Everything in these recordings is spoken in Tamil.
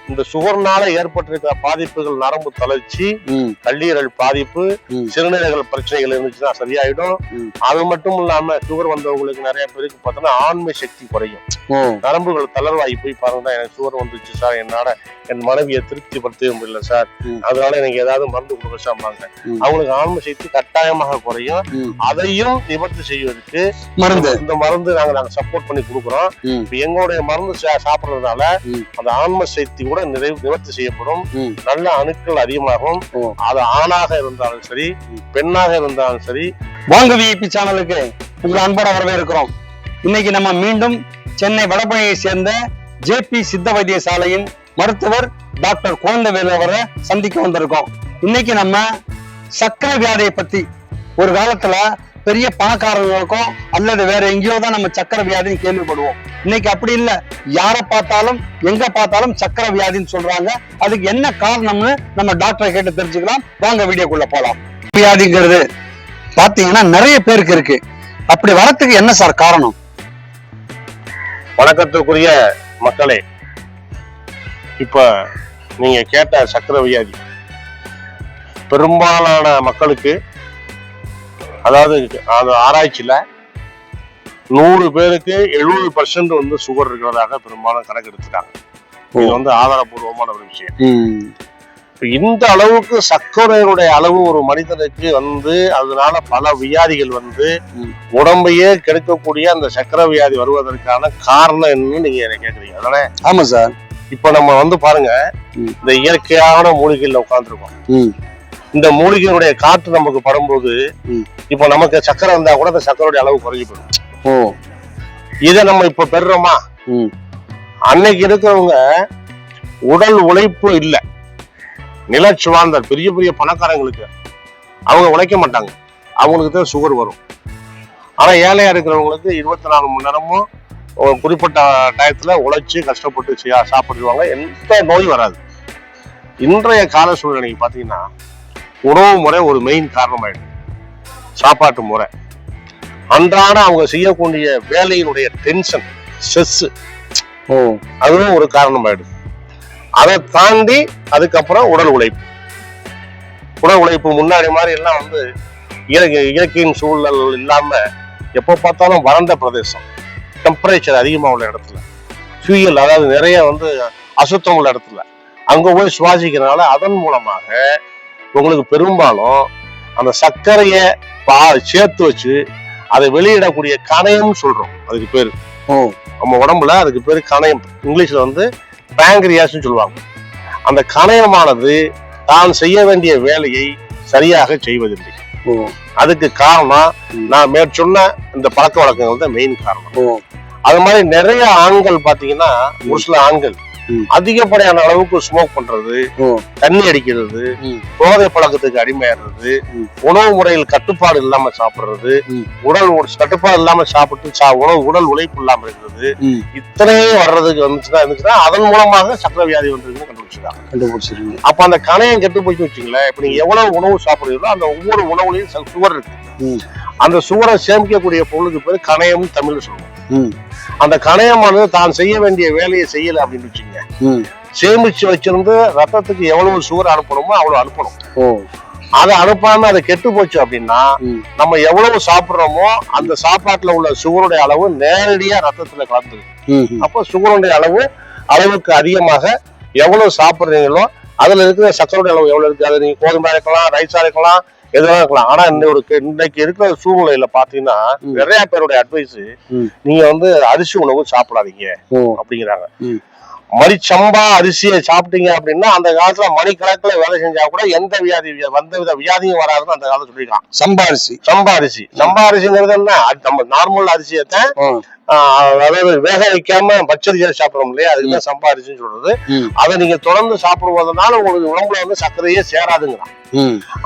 இந்த சுகர்னால ஏற்பட்டிருக்கிற பாதிப்புகள் நரம்பு தளர்ச்சி, கல்லீரல் பாதிப்பு, சிறுநீரக பிரச்சனைகள் இருந்துச்சுன்னா சரியாயிடும். அது மட்டும் இல்லாம சுகர் வந்தவங்களுக்கு நிறைய பேருக்கு பார்த்தோம்னா ஆண்மை சக்தி குறையும். நரம்புகள் தளர்வாகி போய் பாருங்க, எனக்கு சுகர் வந்துச்சு சார், என் மனைவியை திருப்திப்படுத்த முடியல சார், அதனால எனக்கு ஏதாவது மருந்து கொடுக்க சார்பாங்க. அவங்களுக்கு ஆண்மை சக்தி கட்டாயமாக குறையும். அதையும் நிவர்த்தி செய்வதற்கு இந்த மருந்து நாங்க சப்போர்ட் பண்ணி கொடுக்குறோம். எங்களுடைய மருந்து சாப்பிடுறதுனால அந்த ஆன்ம சக்தி கூட நிவர்த்தி செய்யப்படும். நல்ல அணுக்கள் அதிகமாகும். அது ஆணாக இருந்தாலும் சரி, பெண்ணாக இருந்தாலும் சரி. வாங்க விஐபி சேனலுக்கு உங்களை அன்போட வரவேற்கிறோம். இன்னைக்கு நம்ம மீண்டும் சென்னை வடபழனியை சேர்ந்த ஜேபி சித்த வைத்தியசாலையின் மருத்துவர் டாக்டர் குழந்தைவேலு அவரை சந்திக்க வந்திருக்கோம். இன்னைக்கு நம்ம சக்கரை வியாதியை பத்தி, ஒரு காலத்துல பெரிய பணக்காரர்களுக்கும் அல்லது வேற எங்கேயோ தான் நம்ம சக்கரை வியாதின்னு கேள்விப்படுவோம். இன்னைக்கு அப்படி இல்லை. யாரை பார்த்தாலும் எங்க பார்த்தாலும் சக்கரை வியாதின்னு சொல்றாங்க. அதுக்கு என்ன காரணம்னு நம்ம டாக்டரை கேட்டு தெரிஞ்சுக்கலாம். வாங்க வீடியோக்குள்ள போலாம். வியாதிங்கிறது பாத்தீங்கன்னா நிறைய பேருக்கு இருக்கு. அப்படி வரத்துக்கு என்ன சார் காரணம்? வணக்கத்துக்குரிய மக்களே, இப்ப நீங்க கேட்ட சக்கரை வியாதி பெரும்பாலான மக்களுக்கு, அதாவது ஆராய்ச்சியில 100 பேருக்கு 70% வந்து சுகர் இருக்கிறதாக பெரும்பாலும் கணக்கு எடுத்துட்டாங்க. இது ஆதாரபூர்வமான ஒரு விஷயம். இந்த அளவுக்கு சர்க்கரையுடைய அளவு ஒரு மனிதனுக்கு அதனால பல வியாதிகள் உடம்பையே கெடுக்கக்கூடிய அந்த சக்கரை வியாதி வருவதற்கான காரணம் என்னன்னு நீங்க என்ன கேக்குறீங்க. அதானே? ஆமா சார். இப்ப நம்ம பாருங்க, இந்த இயற்கையான மூலிகையில உட்கார்ந்துருக்கோம். இந்த மூலிகையினுடைய காற்று நமக்கு படும்போது இப்ப நமக்கு சக்கரை வந்தா கூட அந்த சக்கரையுடைய அளவு குறைஞ்சு போயிடும். இதை நம்ம இப்ப பெறுறோமா? அன்னைக்கு இருக்கிறவங்க உடல் உழைப்பு இல்ல, நிலச்சுவார்ந்த பெரிய பெரிய பணக்காரங்களுக்கு அவங்க உழைக்க மாட்டாங்க, அவங்களுக்கு தான் சுகர் வரும். ஆனா ஏழையா இருக்கிறவங்களுக்கு 24 மணி நேரமும் குறிப்பிட்ட டயத்துல உழைச்சு கஷ்டப்பட்டு சாப்பிடுவாங்க, எந்த நோய் வராது. இன்றைய கால சூழ்நிலைக்கு பாத்தீங்கன்னா உணவு முறை ஒரு மெயின் காரணமாயிடுது. சாப்பாட்டு முறை, அன்றாட அவங்க செய்யக்கூடிய வேலையினுடைய டென்ஷன், ஸ்ட்ரெஸ், அதுவும் ஒரு காரணமாயிடுது. அதை தாண்டி அதுக்கப்புறம் உடல் உழைப்பு முன்னாடி மாதிரி எல்லாம் இயற்கையின் சூழல் இல்லாம எப்போ பார்த்தாலும் வறண்ட பிரதேசம், டெம்பரேச்சர் அதிகமா உள்ள இடத்துல, ஃபியூயல் அதாவது நிறைய அசுத்தம் உள்ள இடத்துல அங்க போய் சுவாசிக்கிறதுனால அதன் மூலமாக உங்களுக்கு பெரும்பாலும் அந்த சர்க்கரையை சேர்த்து வச்சு அதை வெளியிடக்கூடிய கணையம் சொல்றோம். அதுக்கு பேரு நம்ம உடம்புல அதுக்கு பேரு கணையம். இங்கிலீஷ்ல பேங்க்ரியாஸ்னு சொல்லுவாங்க. அந்த கணையமானது தான் செய்ய வேண்டிய வேலையை சரியாக செய்வதில்லை. அதுக்கு காரணம் நான் மேற்சொன்ன இந்த பழக்க வழக்கங்கள் தான் மெயின் காரணம். அது மாதிரி நிறைய ஆண்கள் பாத்தீங்கன்னா, ஒரு சில ஆண்கள் அதிகப்படியான அளவுக்கு ஸ்மோக் பண்றது, தண்ணி அடிக்கிறது, போதை பழக்கத்துக்கு அடிமையாடுறது, உணவு முறையில் கட்டுப்பாடு இல்லாம சாப்பிடுறது, கட்டுப்பாடு இல்லாம சாப்பிட்டு உடல் உழைப்பு இல்லாம இருக்கிறது, இத்தனையும் வர்றதுக்கு இருந்துச்சுன்னா அதன் மூலமாக சக்கரை வியாதி வந்திருக்குன்னு கண்டுபிடிச்சிருக்காங்க. அப்ப அந்த கணையம் கெட்டு போய் வச்சுங்களேன். இப்ப நீங்க எவ்வளவு உணவு சாப்பிடுறீங்களோ அந்த ஒவ்வொரு உணவுலையும் சுகர் இருக்கு. அந்த சுகரை சேமிக்கக்கூடிய பொருளுக்கு பேரு கணையம் தமிழ்ல சொல்லுவோம். அந்த கணையமானது தான் செய்ய வேண்டிய வேலையை செய்யல அப்படின்னு வச்சுங்க, சேமிச்சு வச்சிருந்து ரத்தத்துக்கு எவ்வளவு சுகர் அனுப்பணுமோ அவ்வளவு அனுப்பணும். அதை அனுப்பாம அதை கெட்டு போச்சு அப்படின்னா நம்ம எவ்வளவு சாப்பிடுறோமோ அந்த சாப்பாட்டுல உள்ள சுகருடைய அளவு நேரடியா ரத்தத்துல கலந்துருக்கு. அப்போ சுகருடைய அளவுக்கு அதிகமாக எவ்வளவு சாப்பிடுறீங்களோ அதுல இருக்கிற சக்கரையுடைய அளவு எவ்வளவு இருக்கு. அது நீங்க கோதுமை இருக்கலாம், ரைஸா இருக்கலாம், எதுவும் இருக்கலாம். ஆனா இன்னைக்கு இருக்கிற சூழ்நிலையில பாத்தீங்கன்னா நிறைய பேருடைய அட்வைஸ், நீங்க அரிசி உணவு சாப்பிடாதீங்க அப்படிங்கிறாங்க. மரிச்சம்பா அரிசியை சாப்பிட்டீங்க அப்படின்னா அந்த காலத்துல மணிக்கணக்குல வேலை செஞ்சா கூட எந்த வியாதியும் வராதுன்னு அந்த காலத்துல சொல்லிருக்கான். சம்பா அரிசிங்கிறது என்ன? நம்ம நார்மல் அரிசியத்தான் அதாவது வேக வைக்காம பச்சரிசியா சாப்பிடறோம் இல்லையா, அதுக்குதான் சம்பா அரிசின்னு சொல்றது. அதை நீங்க தொடர்ந்து சாப்பிடுவதனால உங்களுக்கு உடம்புல சர்க்கரையே சேராதுங்கிறான்.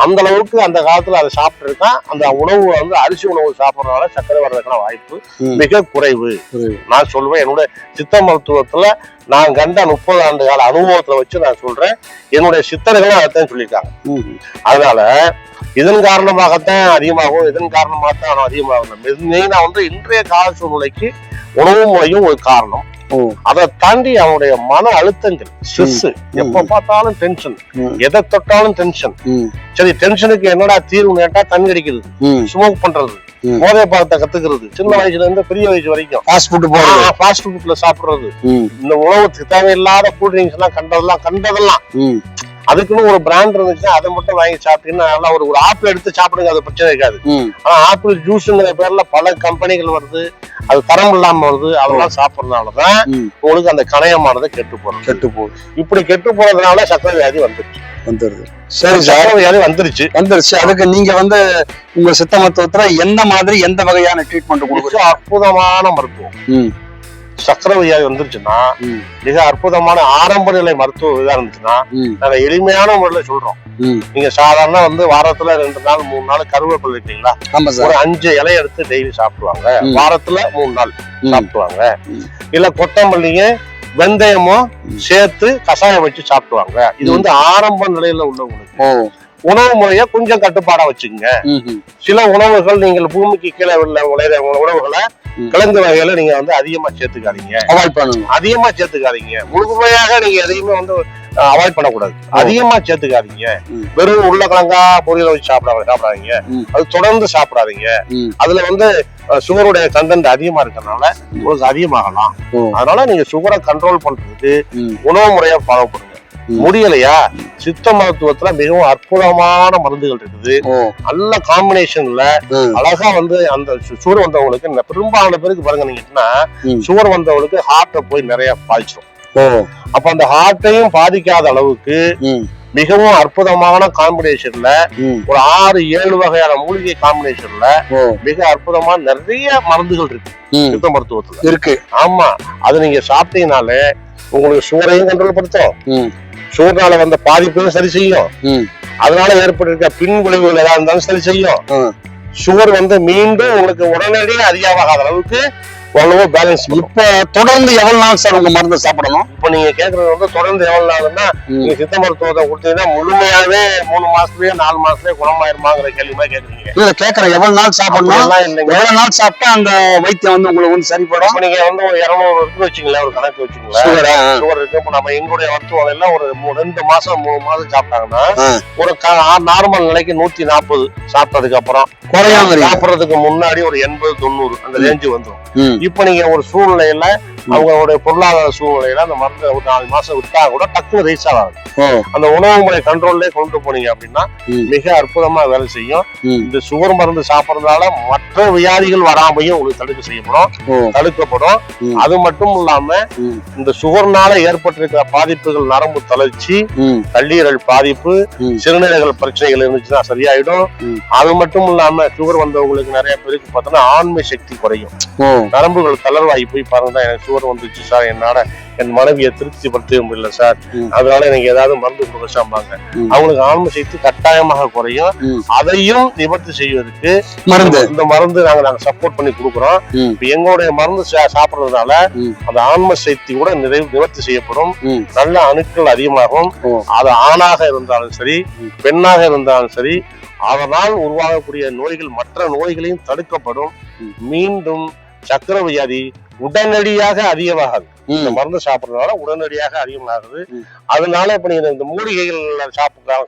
அந்த அளவுக்கு அந்த காலத்துல அதை சாப்பிட்டு இருக்கான். அந்த உணவு அரிசி உணவு சாப்பிடறதுனால சர்க்கரை வர்றதுக்கான வாய்ப்பு மிக குறைவு. நான் சொல்வேன், என்னோட சித்த மருத்துவத்துல நான் கண்ட 30 ஆண்டு கால அனுபவத்துல வச்சு நான் சொல்றேன். என்னுடைய சித்தர்களும் அதைத்தான் சொல்லியிருக்காங்க. அதனால இதன் காரணமாகத்தான் அதிகமாகும், இதன் காரணமாகத்தான் அதிகமாகும். மெயினா இன்றைய கால சூழ்நிலைக்கு உணவு முறையும் ஒரு காரணம். அதை தாண்டி அவனுடைய மன அழுத்தங்கள், ஸ்ட்ரெஸ், எப்ப பார்த்தாலும் டென்ஷன், எதை தொட்டாலும் டென்ஷன். சரி, டென்ஷனுக்கு என்னடா தீர்வு கேட்டா தண்ணி அடிக்கிறது, ஸ்மோக் பண்றது, போதை பழத்தை கத்துக்கிறது, சின்ன வயசுல இருந்து பெரிய வயசு வரைக்கும் ஃபாஸ்ட் ஃபுட்ல சாப்பிடுறது, இந்த உணவுக்கு தேவையில்லாத கூல் ட்ரிங்க்ஸ் எல்லாம் கண்டதெல்லாம் அதுக்குன்னு ஒரு பிராண்ட் இருந்துச்சுன்னா அதை மட்டும் வாங்கி சாப்பிட்டீங்கன்னா நல்லா ஒரு ஆப்பிள் எடுத்து சாப்பிடுங்க, அது பிரச்சனை இருக்காது. ஆனா ஆப்பிள் ஜூஸ்ங்கிற பேர்ல பல கம்பெனிகள் வருது, அது தரம் இல்லாம வருது, அதெல்லாம் சாப்பிடறதுனாலதான் உங்களுக்கு அந்த கணையமானது கெட்டு போகுது. இப்படி கெட்டு போறதுனால சர்க்கரை வியாதி வந்துருது. சரி, சர்க்கரை வியாதி வந்துருச்சு. அதுக்கு நீங்க உங்க சித்த மருத்துவத்துல எந்த வகையான ட்ரீட்மெண்ட் கொடுக்குறீங்க? அற்புதமான மருத்துவம். சக்கரை வியாதி வந்துருச்சுன்னா மிக அற்புதமான ஆரம்ப நிலை மருத்துவ விதம் இருந்துச்சுன்னா நாங்க எளிமையான முறையில சொல்றோம். நீங்க சாதாரண வாரத்துல 2 நாள் 3 நாள் கருவேப்பிலை இருக்கீங்களா, ஒரு 5 இலையை எடுத்து டெய்லி சாப்பிடுவாங்க. வாரத்துல 3 நாள் சாப்பிடுவாங்க. இல்ல கொத்தமல்லிங்க வெந்தயமும் சேர்த்து கஷாயம் வச்சு சாப்பிடுவாங்க. இது ஆரம்ப நிலையில உள்ளவங்களுக்கு உணவு முறைய கொஞ்சம் கட்டுப்பாடா வச்சுக்கோங்க. சில உணவுகள் நீங்கள் பூமிக்கு கீழே உள்ள உணவுகளை கிழங்கு வகையில நீங்க அதிகமா சேர்த்துக்காதீங்க, அவாய்ட் பண்ணுங்க. அதிகமா சேர்த்துக்காதீங்க, முழுமையாக நீங்க எதையுமே அவாய்ட் பண்ணக்கூடாது. அதிகமா சேர்த்துக்காதீங்க. வெறும் உருளைக்கிழங்கா பொரியல வச்சு சாப்பிடாதீங்க. அது தொடர்ந்து சாப்பிடாதீங்க. அதுல சுகருடைய கண்டென்ட் அதிகமா இருக்கறதுனால உங்களுக்கு அதிகமாகலாம். அதனால நீங்க சுகரை கண்ட்ரோல் பண்றதுக்கு உணவு முறையை ஃபாலோ பண்ணுங்க. முடியலையா, சித்த மருத்துவத்துல மிகவும் அற்புதமான மருந்துகள் இருக்குது. நல்ல காம்பினேஷன்ல அழகா அந்த சுகர் வந்தவங்களுக்கு பெரும்பாலான பேருக்கு பாருங்க, நீங்கன்னா சுகர் வந்தவங்களுக்கு ஹார்ட்டை போய் நிறைய பாதிச்சிடும். அப்ப அந்த ஹார்ட்டையும் பாதிக்காத அளவுக்கு மிகவும் அற்புதமான காம்பினேஷன்ல ஒரு 6-7 வகையான மூலிகை காம்பினேஷன்ல மிக அற்புதமான நிறைய மருந்துகள் இருக்கு சித்த மருத்துவத்துல இருக்கு. ஆமா, அது நீங்க சாப்பிட்டீங்கனாலே உங்களுக்கு சுகரையும் கண்ட்ரோல் படுத்தும், சுகர்னால வந்த பாதிப்பையும் சரி செய்யும், அதனால ஏற்பட்டிருக்க பின் விளைவுகள் ஏதாவது இருந்தாலும் சரி செய்யும். சுகர் மீண்டும் உங்களுக்கு உடனடியே அதிகமாகாத அளவுக்கு ஓரளவு பேலன்ஸ். இப்ப தொடர்ந்து எவ்வளவு நாள் சார் உங்க மருந்து சாப்பிடணும்? இப்ப நீங்க கேக்குறது தொடர்ந்து எவ்வளவு நாள்னா, நீங்க சித்த மருத்துவத்தை கொடுத்தீங்கன்னா முழுமையாவே 3 மாசத்துலயே 4 மாசத்துலயே குணமாயிருமாங்கிற கேள்வி மாதிரி கேக்குறீங்க. இல்ல கேக்குறேன், எவ்வளவு நாள் சாப்பிடணும், எவ்வளவு நாள் சாப்பிட்டா அந்த வைத்தியம் உங்களுக்கு சரிப்படும்? நீங்க ஒரு 200 இருக்கு வச்சுங்களேன், ஒரு கணக்கு வச்சுங்களேன், சுகர் இருக்கு. இப்ப நம்ம எங்களுடைய மருத்துவம் எல்லாம் ஒரு 2 மாசம் 3 மாசம் சாப்பிட்டாங்கன்னா ஒரு நார்மல் நிலைக்கு 140 சாப்பிட்டதுக்கு அப்புறம் சாப்பிடறதுக்கு முன்னாடி ஒரு 80-90 அந்த ரேஞ்சு வந்துடும். இப்ப நீங்க ஒரு சூழ்நிலையில அவங்களுடைய பொருளாதார சூழ்நிலையில அந்த மருந்து ஒரு 4 மாசம் விட்டா கூட டக்குனு ரைஸ் ஆகாது. அந்த உணவு முறை கண்ட்ரோல்லே கொண்டு போனீங்க அப்படின்னா மிக அற்புதமா வேலை செய்யும். இந்த சுகர் மருந்து சாப்பிடறதுனால மற்ற வியாதிகள் வராமையும் உங்களுக்கு தடுக்கப்படும். அது மட்டும் இல்லாம இந்த சுகர்னால ஏற்பட்டிருக்கிற பாதிப்புகள், நரம்பு தளர்ச்சி, கல்லீரல் பாதிப்பு, சிறுநீரக பிரச்சனைகள் இருந்துச்சுன்னா சரியாயிடும். அது மட்டும் இல்லாம சுகர் வந்தவங்களுக்கு நிறைய பேருக்கு பார்த்தோம்னா ஆண்மை சக்தி குறையும், நரம்புகள் தளர்வாகி போய் பாருங்க, எனக்கு சுகர் வந்துச்சு சார், என் மனைவியை திருப்திப்படுத்த முடியல சார், அதனால எனக்கு ஏதாவது மருந்து கொடுக்க சாம்பாங்க. அவங்களுக்கு ஆன்ம சக்தி கட்டாயமாக குறையும். அதையும் நிவர்த்தி செய்வதற்கு இந்த மருந்து நாங்க சப்போர்ட் பண்ணி கொடுக்குறோம். இப்ப எங்களுடைய மருந்து சாப்பிடுறதுனால அந்த ஆன்ம சக்தி கூட நிவர்த்தி செய்யப்படும். நல்ல அணுக்கள் அதிகமாகும். அது ஆணாக இருந்தாலும் சரி, பெண்ணாக இருந்தாலும் சரி, அதனால் உருவாகக்கூடிய நோய்கள், மற்ற நோய்களையும் தடுக்கப்படும். மீண்டும் சக்கரை வியாதி உடனடியாக அதிகமாகாது. இந்த மருந்து சாப்பிடுறதுனால உடனடியாக அதிகமாகுது. அதனால இப்ப நீங்க இந்த மூலிகைகள்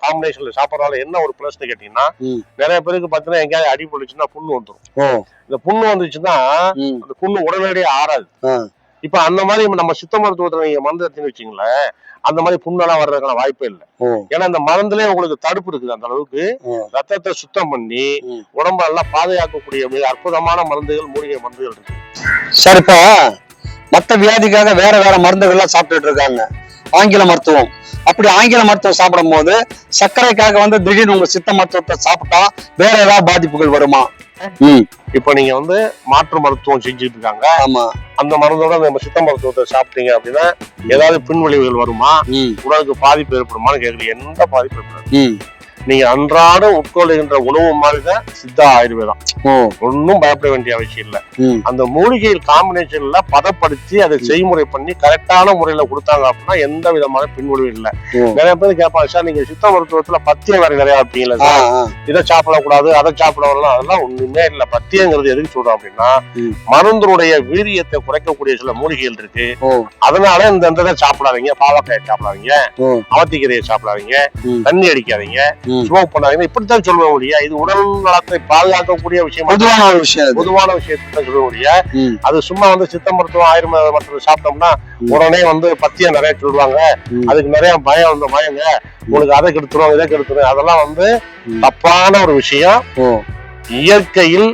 காம்பினேஷன்ல சாப்பிடறதுனால என்ன ஒரு பிளஸ் கேட்டீங்கன்னா, நிறைய பேருக்கு பாத்தீங்கன்னா எங்கேயாவது அடி போட்டுச்சுன்னா புண்ணு வந்துடும். இந்த புண்ணு வந்துச்சுன்னா அந்த புண்ணு உடனடியாக ஆறாது. இப்ப அந்த மாதிரி நம்ம சித்த மருத்துவத்துல நீங்க மருந்து எடுத்துன்னு வச்சீங்களேன், அந்த மாதிரி புண்ணெல்லாம் வர்றதுக்கான வாய்ப்பே இல்லை. ஏன்னா இந்த மருந்துலயே உங்களுக்கு தடுப்பு இருக்குது. அந்த அளவுக்கு ரத்தத்தை சுத்தம் பண்ணி உடம்ப எல்லாம் பாதுகாக்கக்கூடிய மிக அற்புதமான மருந்துகள், மூலிகை மருந்துகள் இருக்கு. சரி, இப்ப மத்த வியாதிக்காக வேற மருந்துகள்லாம் சாப்பிட்டுட்டு இருக்காங்க, ஆங்கில மருத்துவம். அப்படி ஆங்கில மருத்துவம் சாப்பிடும் போது சர்க்கரைக்காக திடீர்னு உங்க சித்த மருத்துவத்தை சாப்பிட்டா வேற ஏதாவது பாதிப்புகள் வருமா? இப்ப நீங்க மாற்று மருத்துவம் செஞ்சுட்டு இருக்காங்க. ஆமா, அந்த மருந்தோட நம்ம சித்த மருத்துவத்தை சாப்பிட்டீங்க அப்படின்னா ஏதாவது பின் விளைவுகள் வருமா, உடலுக்கு பாதிப்பு ஏற்படுமான்னு கேட்கல. எந்த பாதிப்பு ஏற்படாது. நீங்க அன்றாடம் உட்கொள்ளுகின்ற உணவு மாதிரிதான் சித்தா ஆயுர்வேதம். ஒன்னும் பயப்பட வேண்டிய அவசியம் இல்ல. அந்த மூலிகையில் காம்பினேஷன்ல பதப்படுத்தி அதை செய்முறை பண்ணி கரெக்டான முறையில கொடுத்தாங்க அப்படின்னா எந்த விதமான பின்விளைவு இல்லை. நிறைய பேர் கேட்பாங்க, சார் நீங்க சித்த மருத்துவத்துல பத்தியம் வேற நிறைய வைப்பீங்களா சார், இதை சாப்பிடக்கூடாது அதை சாப்பிட வரலாம், அதெல்லாம் ஒண்ணுமே இல்ல. பத்தியங்கிறது எதுக்கு சொல்றோம் அப்படின்னா மருந்தினுடைய வீரியத்தை குறைக்கக்கூடிய சில மூலிகைகள் இருக்கு. அதனால இந்த சாப்பிடாதீங்க, பாவக்காயை சாப்பிடாதீங்க, அவத்திக்கீரையை சாப்பிடாதீங்க, தண்ணி அடிக்காதீங்க, ஸ்மோக் பண்ணாதீங்க, இப்படித்தான் சொல்ல முடியா. இது உடல் நலத்தை பாதுகாக்கக்கூடிய விஷயம், பொதுவான விஷயத்தை சொல்ல முடியா. அது சும்மா சித்த மருத்துவம் ஆயுர்வேத மருத்துவம் சாப்பிட்டோம்னா உடனே பத்தியம் நிறைய சொல்லுவாங்க, அதுக்கு நிறைய பயங்க, உங்களுக்கு அதை கெடுத்துரும் இதை கெடுத்துரும், அதெல்லாம் தப்பான ஒரு விஷயம். இயற்கையில்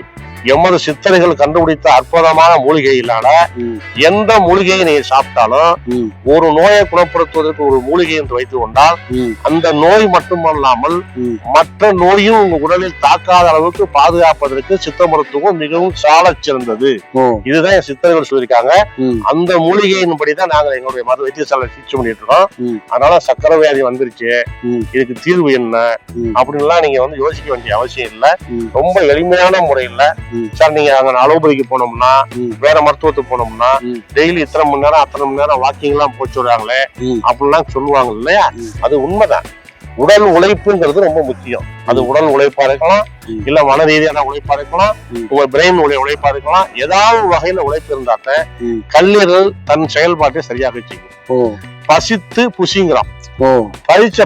எமது சித்தர்கள் கண்டுபிடித்த அற்புதமான மூலிகையிலான எந்த மூலிகையை நீங்க சாப்பிட்டாலும் ஒரு நோயை குணப்படுத்துவதற்கு ஒரு மூலிகை என்று வைத்துக் கொண்டால் அந்த நோய் மட்டுமல்லாமல் மற்ற நோயும் உங்க உடலில் தாக்காத அளவுக்கு பாதுகாப்பதற்கு சித்த மருத்துவம் மிகவும் சால சிறந்தது. இதுதான் என் சித்தர்கள் சொல்லியிருக்காங்க. அந்த மூலிகையின்படிதான் நாங்க எங்களுடைய மருந்து வைத்தியசாலை சிகிச்சை பண்ணிட்டு இருக்கோம். அதனால சக்கரை வியாதி வந்துருச்சு, இதுக்கு தீர்வு என்ன அப்படின்லாம் நீங்க யோசிக்க வேண்டிய அவசியம் இல்லை. ரொம்ப எளிமையான முறையில சார் நீங்க அங்க அலோபதிக்கு போனோம்னா வேற மருத்துவத்துக்கு போனோம்னா டெய்லி இத்தனை மணி நேரம் அத்தனை மணி நேரம் வாக்கிங் எல்லாம் போச்சு விடுறாங்களே அப்படிலாம் சொல்லுவாங்க இல்லையா, அது உண்மைதான். உடல் உழைப்புங்கிறது ரொம்ப முக்கியம். அது உடல் உழைப்பா இருக்கலாம், இல்ல மன ரீதியான உழைப்பா இருக்கலாம், உங்க பிரெயின் உழைப்பா இருக்கலாம். ஏதாவது வகையில உழைப்பு இருந்தாட்ட கல்லீரல் தன் செயல்பாட்டை சரியாக செய்யும். பசித்து புசிங்கிறான்,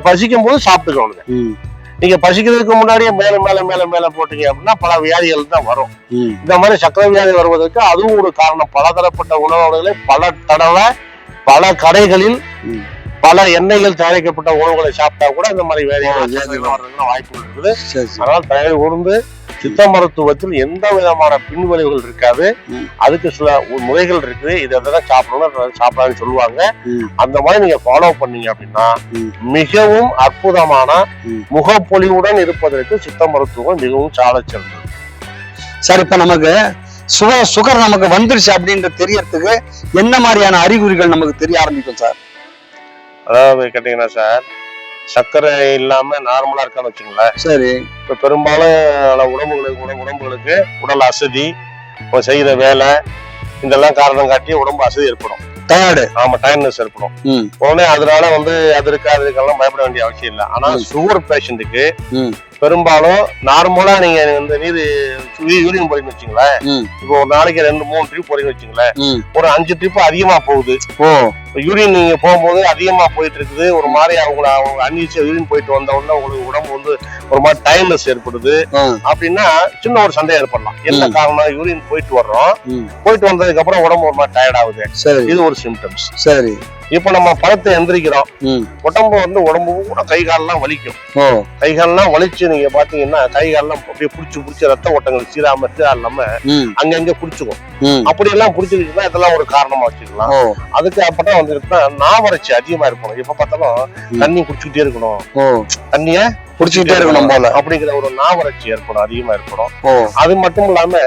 பசிக்கும் போது சாப்பிட்டுக்கணும். நீங்க பசிக்கிறதுக்கு முன்னாடியே மேல மேல மேல மேல போட்டீங்க அப்படின்னா பல வியாதிகள் தான் வரும். இந்த மாதிரி சக்கரை வியாதி வருவதற்கு அதுவும் ஒரு காரணம். பலதரப்பட்ட உணவுகளை பல தடவை பல கடைகளில் பல எண்ணெய்கள் தயாரிக்கப்பட்ட உணவுகளை சாப்பிட்டா கூட இந்த மாதிரி வியாதிகள் வாய்ப்புகள் இருக்குது. அதனால தயாரி உருந்து சித்த மருத்துவத்தில் எந்த விதமான பின்விளைவுகள் இருக்காது. அதுக்கு சில முறைகள் இருக்கு, இதெல்லாம் சாப்பிடணும் சாப்பிடாதுன்னு சொல்லுவாங்க. அந்த மாதிரி நீங்க ஃபாலோ பண்ணீங்க அப்படின்னா மிகவும் அற்புதமான முகப்பொலிவுடன் இருப்பதற்கு சித்த மருத்துவம் மிகவும் சால சிறந்தது. சார் இப்ப நமக்கு சுகர் நமக்கு வந்துருச்சு அப்படின்ற தெரியறதுக்கு என்ன மாதிரியான அறிகுறிகள் நமக்கு தெரிய ஆரம்பிக்கும் சார்? அதாவது கேட்டீங்கன்னா சார், சர்க்கரை இல்லாம நார்மலா இருக்கான்னு வச்சுங்களேன். சரி, இப்ப பெரும்பாலும் உடம்புகளுக்கு உடல் அசதி, செய்யற வேலை இதெல்லாம் காரணம் காட்டி உடம்பு அசதி ஏற்படும். டயர்ட்னஸ் ஏற்படும். உடனே அதனால அது அதுக்கெல்லாம் பயப்பட வேண்டிய அவசியம் இல்லை. ஆனா சுகர் பேஷண்ட்டுக்கு பெரும்பாலும் நார்மலா நீங்க நீர் யூரின் போறீங்கன்னு வச்சுங்களேன், இப்போ ஒரு நாளைக்கு 2-3 ட்ரிப் போறீங்கன்னு வச்சுங்களேன், ஒரு 5 ட்ரிப் அதிகமா போகுது. யூரின் நீங்க போகும்போது அதிகமா போயிட்டு இருக்குது, ஒரு மாதிரி அவங்க அன்னிச்சு யூரின் போயிட்டு வந்த உடனே உங்களுக்கு உடம்பு ஒரு மாதிரி டயர்ட்னஸ் ஏற்படுது அப்படின்னா சின்ன ஒரு சந்தேகம் ஏற்படலாம். என்ன காரணம்? யூரின் போயிட்டு வர்றோம், போயிட்டு வந்ததுக்கு அப்புறம் உடம்பு ஒரு மாதிரி டயர்ட் ஆகுது, இது ஒரு சிம்டம்ஸ். சரி, இப்ப நம்ம பழத்தை எந்திரிக்கிறோம், உடம்பு கூட கை காலெல்லாம் வலிக்கும். கை காலெல்லாம் வலிச்சு நீங்க பாத்தீங்கன்னா கை காலெல்லாம் அப்படியே புடிச்சு ரத்த ஓட்டங்கள் சீராம இல்லாம அங்கங்க புடிச்சுக்கும். அப்படி எல்லாம் புடிச்சிருச்சுன்னா இதெல்லாம் ஒரு காரணமா வச்சுக்கலாம். அதுக்கு அப்புறம் நாவறட்சி அதிகமா இருக்கணும். எப்ப பார்த்தாலும் தண்ணி குடிச்சுக்கிட்டே இருக்கணும், தண்ணிய குடிச்சுக்கிட்டே இருக்கணும் போல அப்படிங்கிற ஒரு நாவறட்சி ஏற்படும், அதிகமா இருக்கணும். அது மட்டும் இல்லாம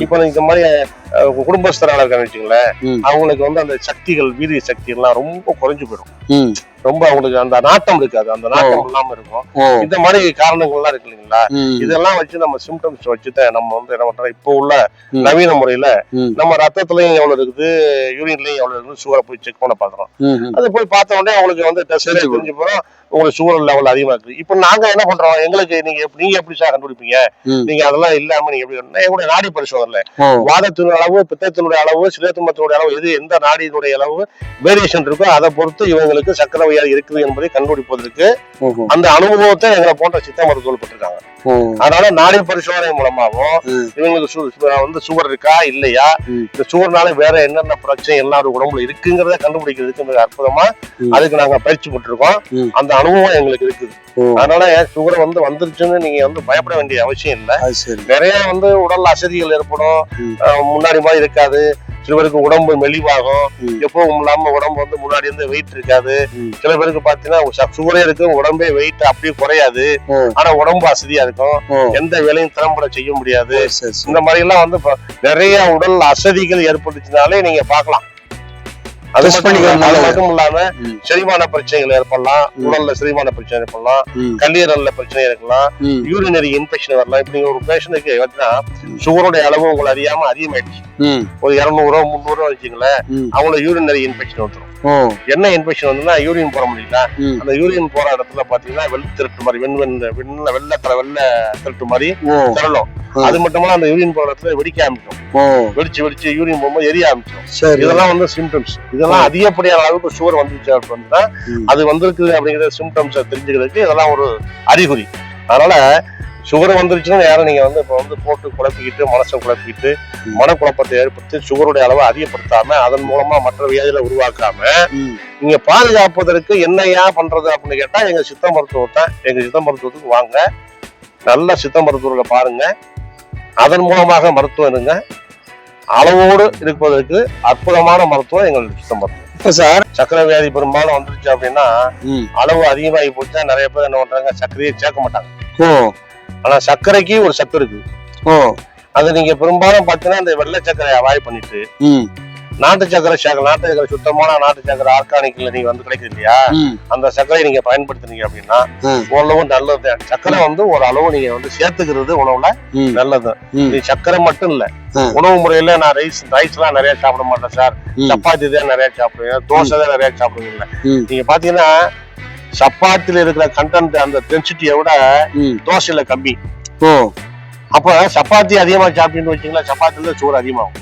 இப்ப இந்த மாதிரி குடும்பஸ்தரான இருக்கான்னு வச்சுங்களேன், அவங்களுக்கு அந்த சக்திகள் வீரிய சக்தி எல்லாம் ரொம்ப குறைஞ்சு போயிடும். ரொம்ப அவங்களுக்கு அந்த நாட்டம் இருக்காது, அந்த நாட்டம் இல்லாம இருக்கும். இந்த மாதிரி காரணங்கள் எல்லாம் இருக்கு இல்லைங்களா, இதெல்லாம் வச்சு நம்ம சிம்டம்ஸ் வச்சுதான் நம்ம என்ன பண்றோம், இப்போ உள்ள நவீன முறையில நம்ம ரத்தத்துலயும் எவ்வளவு இருக்குது, யூரின்லயும் எவ்வளவு இருக்குது, சுகரை போய் செக் பண்ண பாக்குறோம். அது போய் பார்த்த உடனே அவங்களுக்கு டெஸ்ட் தெரிஞ்சு போறோம், உங்களுக்கு சுகர் லெவல் அதிகமா இருக்கு. இப்ப நாங்க என்ன பண்றோம், எங்களுக்கு நீங்க எப்படி சார் கண்டுபிடிப்பீங்க, நீங்க அதெல்லாம் இல்லாம நீங்க எப்படி எங்களுடைய நாடி பரிசோதனை வாதத்தினுடைய அளவு, பித்தத்தினுடைய அளவு, சிறுத்தும்பத்தினுடைய அளவு, எது எந்த நாடியினுடைய அளவு வேரியேஷன் இருக்கோ அதை பொறுத்து இவங்களுக்கு சக்கரை வியாதி இருக்குது என்பதை கண்டுபிடிப்பதற்கு அந்த அனுபவத்தை எங்களை போன்ற சித்த மருத்துவர்கள் பெற்றிருக்காங்க. அதனால நாடி பரிசோதனை மூலமாகவும் இவங்களுக்கு சுகர் இருக்கா இல்லையா, இந்த சுகர்னால வேற என்னென்ன பிரச்சனை எல்லாரும் உடம்புல இருக்குங்கிறத கண்டுபிடிக்கிறதுக்கு மிக அற்புதமா அதுக்கு நாங்க பயிற்சி பெற்றிருக்கோம். அந்த அனுபவம் எங்களுக்கு இருக்குது. அதனால சுகர் வந்துருச்சுன்னு நீங்க பயப்பட வேண்டிய அவசியம் இல்லை. நிறைய உடல் அசதிகள் ஏற்படும், முன்னாடி மாதிரி இருக்காது. சில பேருக்கு உடம்பு மெலிவாகும், எப்பவும் இல்லாம உடம்பு முன்னாடி இருந்து வெயிட் இருக்காது. சில பேருக்கு பாத்தீங்கன்னா சுகரே இருக்கு, உடம்பே வெயிட் அப்படியே குறையாது, ஆனா உடம்பு அசதியா இருக்கும், எந்த வேலையும் திறம்பட செய்ய முடியாது. இந்த மாதிரி எல்லாம் நிறைய உடல் அசதிகள் ஏற்பட்டுச்சுனாலே நீங்க பாக்கலாம். அது Test பண்ணிக்கிறது அது நல்லது. மட்டும் இல்லாம செரிமான பிரச்சனைகள் ஏற்படலாம், உடல்ல செரிமான பிரச்சனை ஏற்படலாம், கல்லீரல்ல பிரச்சனை இருக்கலாம், யூரினரி இன்ஃபெக்ஷன் வரலாம். இப்ப நீங்க ஒரு பேஷண்ட்டுக்கு பார்த்தீங்கன்னா சுகருடைய அளவு உங்களை அறியாம அதிகமாயிடுச்சு, ஒரு 200 300 வச்சுங்களேன், அவங்கள யூரினரி இன்ஃபெக்ஷன் வந்துடும். என்ன இன்ஃபெக்ஷன் வந்துன்னா யூரின் போட முடியல. அந்த யூரின் போற இடத்துல பாத்தீங்கன்னா வெள்ளை திருட்டு மாதிரி வெள்ளை திருட்டு மாதிரி திரளும். அது மட்டும் அந்த யூரின் போற இடத்துல வெடிக்க ஆரம்பிக்கும், வெடிச்சு யூரின் போகும்போது எரிய ஆரம்பிக்கும். இதெல்லாம் வந்து சிம்டம்ஸ். இதெல்லாம் அதிகப்படியான அளவுக்கு சுகர் வந்துச்சு அப்படின்னா அது வந்திருக்கு அப்படிங்கிற சிம்டம்ஸ் தெரிஞ்சுக்கிறதுக்கு இதெல்லாம் ஒரு அறிகுறி. அதனால சுகர் வந்துருச்சுன்னா யாரும் நீங்க வந்து இப்போ வந்து போட்டு குழப்பிக்கிட்டு மனசை குழப்பிக்கிட்டு மனக்குழப்பத்தை ஏற்படுத்தி சுகருடைய அளவை அதிகப்படுத்தாம அதன் மூலமா மற்ற வியாதிகளை உருவாக்காம நீங்க பாதுகாப்பதற்கு என்னையா பண்றது அப்படின்னு கேட்டா எங்க சித்த மருத்துவத்துக்கு வாங்க, நல்ல சித்த மருத்துவர்களை பாருங்க, அதன் மூலமாக மருத்துவம் இருங்க. அளவோடு இருப்பதற்கு அற்புதமான மருத்துவம் எங்களுக்கு சித்த மருத்துவம். சார் சக்கரை வியாதி பெரும்பாலும் வந்துருச்சு அப்படின்னா அளவு அதிகமாகி போச்சா நிறைய பேர் என்ன பண்றாங்க, சர்க்கரையை சேர்க்க மாட்டாங்க. ஆனா சர்க்கரைக்கு ஒரு சத்து இருக்கு. அது நீங்க பெரும்பாலும் பாத்தீங்கன்னா இந்த வெள்ளை சர்க்கரையை அவாய்ட் பண்ணிட்டு நாட்டு சர்க்கரை சேர்க்கலாம். நாட்டு சர்க்கரை சுத்தமான நாட்டு சர்க்கரை ஆர்கானிக்ல நீங்க வந்து கிடைக்குது இல்லையா, அந்த சர்க்கரையை நீங்க பயன்படுத்துனீங்க அப்படின்னா உணவு நல்லது. சர்க்கரை வந்து ஒரு அளவு நீங்க வந்து சேர்த்துக்கிறது உணவுல நல்லது. இது சர்க்கரை மட்டும் இல்ல, உணவு முறையில நான் ரைஸ் எல்லாம் நிறைய சாப்பிட மாட்டேன் சார், சப்பாத்தி தான் நிறைய சாப்பிடுவேன், தோசை தான் நிறைய சாப்பிடுவீங்க. நீங்க பாத்தீங்கன்னா சப்பாத்தில இருக்கிற கண்டென்ட் அந்த டென்சிட்டியை விட தோசையில கம்மி. அப்ப சப்பாத்தி அதிகமா சாப்பிட்டீங்கன்னு வச்சீங்களா, சப்பாத்தில சுகர் அதிகமாகும்,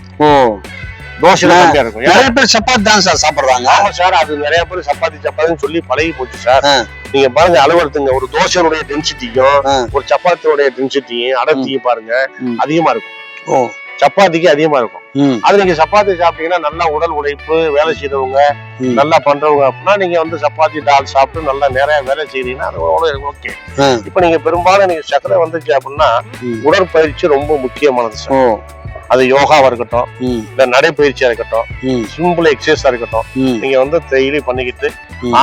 தோசையில கம்மியா இருக்கும். நிறைய பேர் சப்பாத்தி தான் சார் சாப்பிடுறாங்க. ஆமா சார், அது நிறைய பேர் சப்பாத்தின்னு சொல்லி பழகி போச்சு சார். நீங்க பாருங்க அளவெடுத்துங்க, ஒரு தோசையுடைய டென்சிட்டியும் ஒரு சப்பாத்தியோடைய டென்சிட்டியும் அடர்த்தியும் பாருங்க அதிகமா இருக்கும். சப்பாத்திக்கு அதிகமா இருக்கும். அது நீங்க சப்பாத்தி சாப்பிட்டீங்கன்னா நல்லா உடல் உழைப்பு வேலை செய்யறவங்க நல்லா பண்றவங்க அப்படின்னா நீங்க வந்து சப்பாத்தி டால் சாப்பிட்டு நல்லா நிறைய வேலை செய்யறீங்கன்னா அது ஓகே. இப்ப நீங்க பெரும்பாலும் நீங்க சக்கரை வந்துச்சு அப்படின்னா உடற்பயிற்சி ரொம்ப முக்கியமானது சார். அது யோகாவா இருக்கட்டும், இல்ல நடைப்பயிற்சியா இருக்கட்டும், சிம்பிள் எக்ஸசைஸா இருக்கட்டும், நீங்க வந்து டெய்லி பண்ணிக்கிட்டு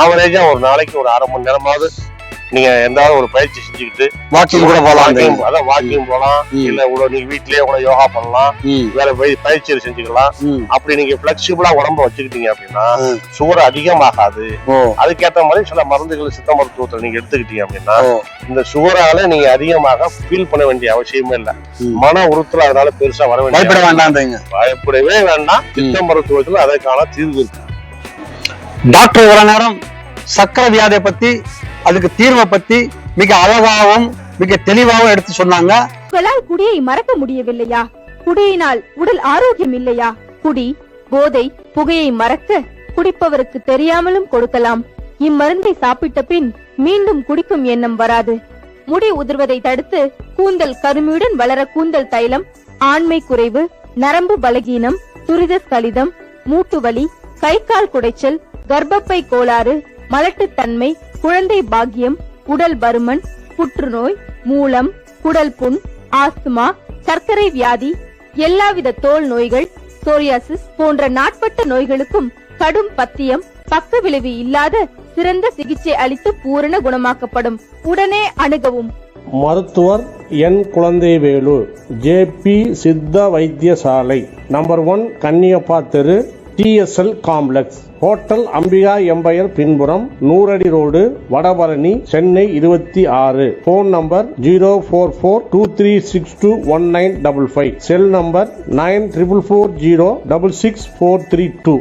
ஆவரேஜா ஒரு நாளைக்கு ஒரு 1/2 மணி நேரமாவது நீங்க எந்தாவது ஒரு பயிற்சி செஞ்சுக்கிட்டு வாக்கிங் கூட போகலாம். அதான் வாக்கிங் போகலாம், இல்ல நீங்க வீட்லயே கூட யோகா பண்ணலாம், வேற பயிற்சியை செஞ்சுக்கலாம். அப்படி நீங்க பிளெக்சிபிளா உடம்ப வச்சுக்கிட்டீங்க அப்படின்னா சுகர் அதிகமாகாது. அதுக்கேற்ற மாதிரி சில மருந்துகள் சித்த மருத்துவத்தில் நீங்க எடுத்துக்கிட்டீங்க அப்படின்னா இந்த சுகரால நீங்க அதிகமாக ஃபீல் பண்ண வேண்டிய அவசியமே இல்லை. மன உறுத்தல் அதனால பெருசா வர வேண்டிய பயப்படவே வேண்டாம். சித்த மருத்துவத்தில் அதற்கான தீர்வு இருக்கு. டாக்டர் இவ்வளவு நேரம் சக்கரை வியாதியை பத்தி அதுக்கு தீர்வை பத்தி மிக அழகாகவும் மிக தெளிவாகவும் எடுத்து சொன்னாங்க. உங்களால் குடியை மறக்க முடியவில்லையா? குடியினால் உடல் ஆரோக்கியம் இல்லையா? குடி, போதை, புகையை மறக்க குடிப்பவருக்கு தெரியாமலும் கொடுக்கலாம். இம்மருந்தை சாப்பிட்ட பின் மீண்டும் குடிக்கும் எண்ணம் வராது. முடி உதிர்வதை தடுத்து கூந்தல் கருமையுடன் வளர கூந்தல் தைலம், ஆண்மை குறைவு, நரம்பு பலகீனம், துரித கலிதம், மூட்டு வலி, கை கால் குடைச்சல், கர்ப்பப்பை கோளாறு, மலட்டுத்தன்மை, குழந்தை பாக்கியம், உடல் பருமன், புற்றுநோய், மூலம், குடல் புண், ஆஸ்துமா, சர்க்கரை வியாதி, எல்லாவித தோல் நோய்கள், சோரியாசிஸ் போன்ற நாட்பட்ட நோய்களுக்கும் கடும் பத்தியம், பக்க விளைவு இல்லாத சிறந்த சிகிச்சை அளித்து பூரண குணமாக்கப்படும். உடனே அணுகவும். மருத்துவர் என் குழந்தைவேலு, ஜேபி சித்த வைத்தியசாலை, நம்பர் 1 கன்னியப்பா தெரு, TSL complex, hotel Ambika Empire பின்புறம், 100 அடி road, Vadapalani, Chennai 26. Phone number 04423621955. Cell number 9440666432.